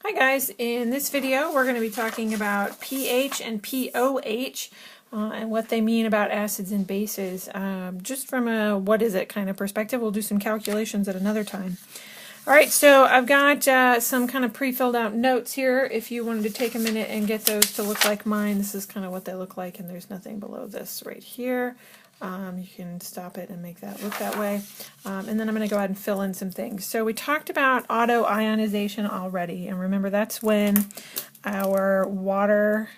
Hi guys, in this video we're going to be talking about pH and pOH and what they mean about acids and bases. Just from a what is it kind of perspective. We'll do some calculations at another time. Alright, so I've got some kind of pre-filled out notes here. If you wanted to take a minute and get those to look like mine, this is kind of what they look like, and there's nothing below this right here. You can stop it and make that look that way. And then I'm going to go ahead and fill in some things. So we talked about auto-ionization already, and remember that's when our water,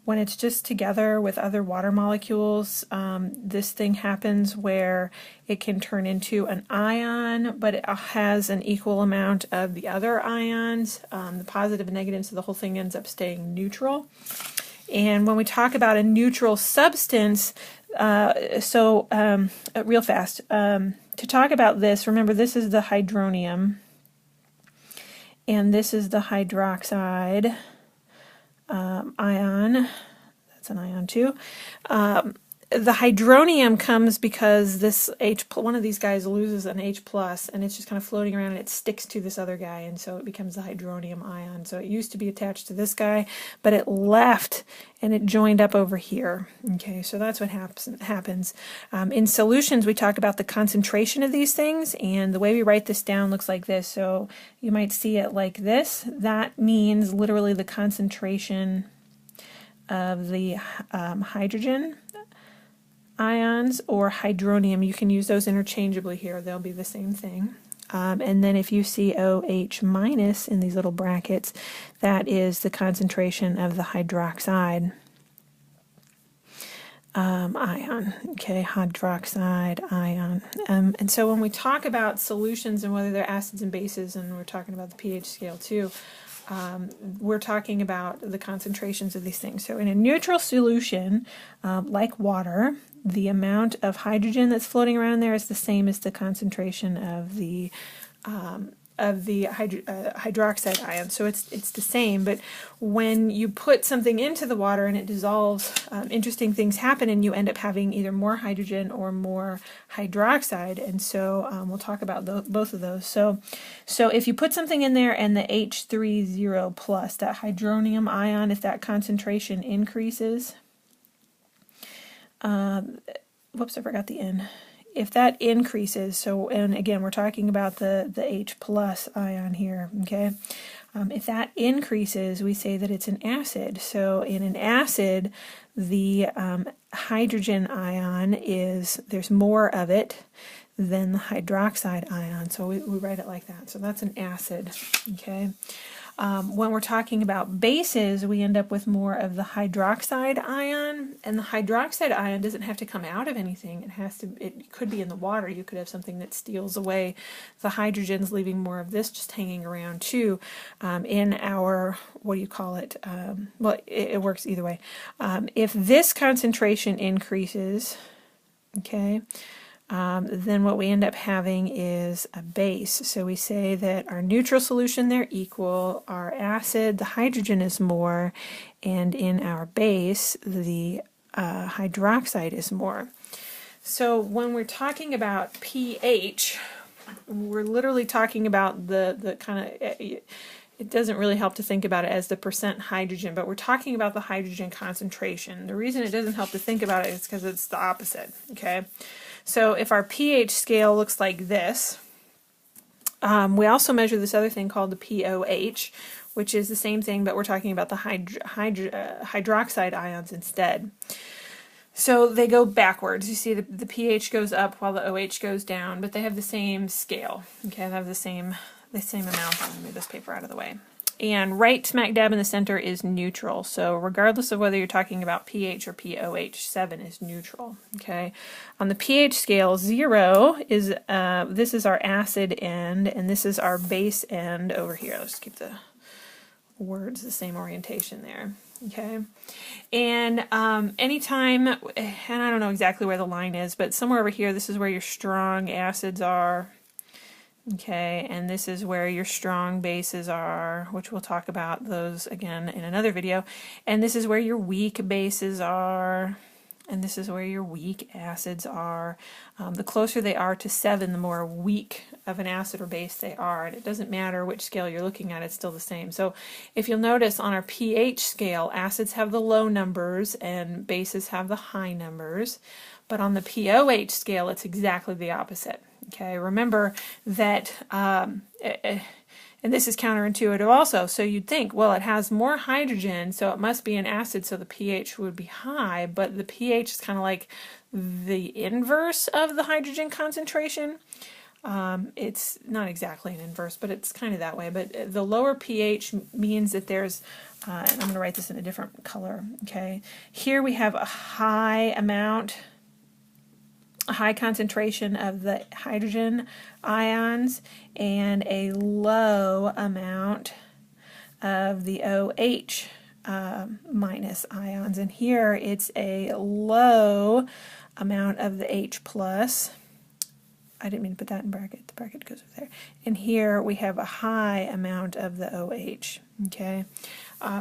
when it's just together with other water molecules, this thing happens where it can turn into an ion, but it has an equal amount of the other ions, the positive and negative, so the whole thing ends up staying neutral. And when we talk about a neutral substance, real fast, to talk about this, remember this is the hydronium, and this is the hydroxide ion. That's an ion too. The hydronium comes because this one of these guys loses an H+, and it's just kind of floating around and it sticks to this other guy, and so it becomes the hydronium ion. So it used to be attached to this guy, but it left and it joined up over here. Okay, so that's what happens. In solutions, we talk about the concentration of these things, and the way we write this down looks like this. So you might see it like this. That means literally the concentration of the hydrogen ions or hydronium. You can use those interchangeably here. They'll be the same thing. And then if you see OH minus in these little brackets, that is the concentration of the hydroxide ion. Okay, hydroxide ion. And so when we talk about solutions and whether they're acids and bases, and we're talking about the pH scale too, we're talking about the concentrations of these things. So in a neutral solution, like water, the amount of hydrogen that's floating around there is the same as the concentration of the hydroxide ion. So it's the same, but when you put something into the water and it dissolves, interesting things happen, and you end up having either more hydrogen or more hydroxide. And so we'll talk about both of those. So if you put something in there and the H30 plus, that hydronium ion, if that concentration increases, whoops, I forgot the N. If that increases, so, and again, we're talking about the H plus ion here, okay? If that increases, we say that it's an acid. So in an acid, the hydrogen ion there's more of it than the hydroxide ion. So we write it like that. So that's an acid, okay? When we're talking about bases, we end up with more of the hydroxide ion, and the hydroxide ion doesn't have to come out of anything. It could be in the water. You could have something that steals away the hydrogens, leaving more of this just hanging around too. In our, what do you call it? Well, it works either way. If this concentration increases, okay, then what we end up having is a base. So we say that our neutral solution, they're equal. Our acid, the hydrogen is more, and in our base, the hydroxide is more. So when we're talking about pH, we're literally talking about the kind of, it doesn't really help to think about it as the percent hydrogen, but we're talking about the hydrogen concentration. The reason it doesn't help to think about it is because it's the opposite, okay? So if our pH scale looks like this, we also measure this other thing called the pOH, which is the same thing, but we're talking about the hydroxide ions instead. So they go backwards. You see the pH goes up while the OH goes down, but they have the same scale. Okay, they have the same amount. I'm going to move this paper out of the way. And right smack dab in the center is neutral. So regardless of whether you're talking about pH or pOH, 7 is neutral. Okay. On the pH scale, 0 is this is our acid end, and this is our base end over here. Let's keep the words the same orientation there. Okay. And anytime, and I don't know exactly where the line is, but somewhere over here, this is where your strong acids are. Okay, and this is where your strong bases are, which we'll talk about those again in another video. And this is where your weak bases are, and this is where your weak acids are. The closer they are to 7, the more weak of an acid or base they are, and it doesn't matter which scale you're looking at, it's still the same. So if you'll notice on our pH scale, acids have the low numbers and bases have the high numbers, but on the pOH scale, it's exactly the opposite. Okay, remember that, and this is counterintuitive also, so you'd think, well, it has more hydrogen, so it must be an acid, so the pH would be high, but the pH is kind of like the inverse of the hydrogen concentration. It's not exactly an inverse, but it's kind of that way. But the lower pH means that there's, and I'm going to write this in a different color, okay? Here we have a high concentration of the hydrogen ions and a low amount of the OH minus ions. And here it's a low amount of the H plus. I didn't mean to put that in bracket. The bracket goes over there. And here we have a high amount of the OH. Okay,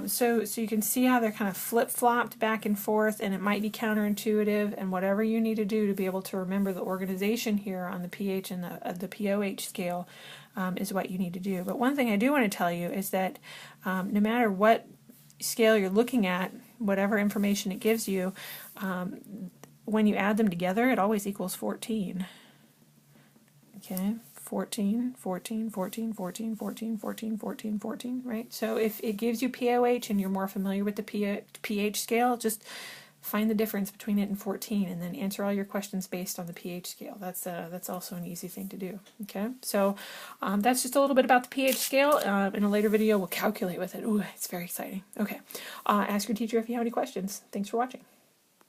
so you can see how they're kind of flip-flopped back and forth, and it might be counterintuitive. And whatever you need to do to be able to remember the organization here on the pH and the pOH scale is what you need to do. But one thing I do want to tell you is that no matter what scale you're looking at, whatever information it gives you, when you add them together, it always equals 14. Okay, 14, 14, 14, 14, 14, 14, 14, 14, right? So if it gives you pOH and you're more familiar with the pH scale, just find the difference between it and 14 and then answer all your questions based on the pH scale. That's also an easy thing to do, okay? So that's just a little bit about the pH scale. In a later video, we'll calculate with it. Ooh, it's very exciting. Okay, ask your teacher if you have any questions. Thanks for watching.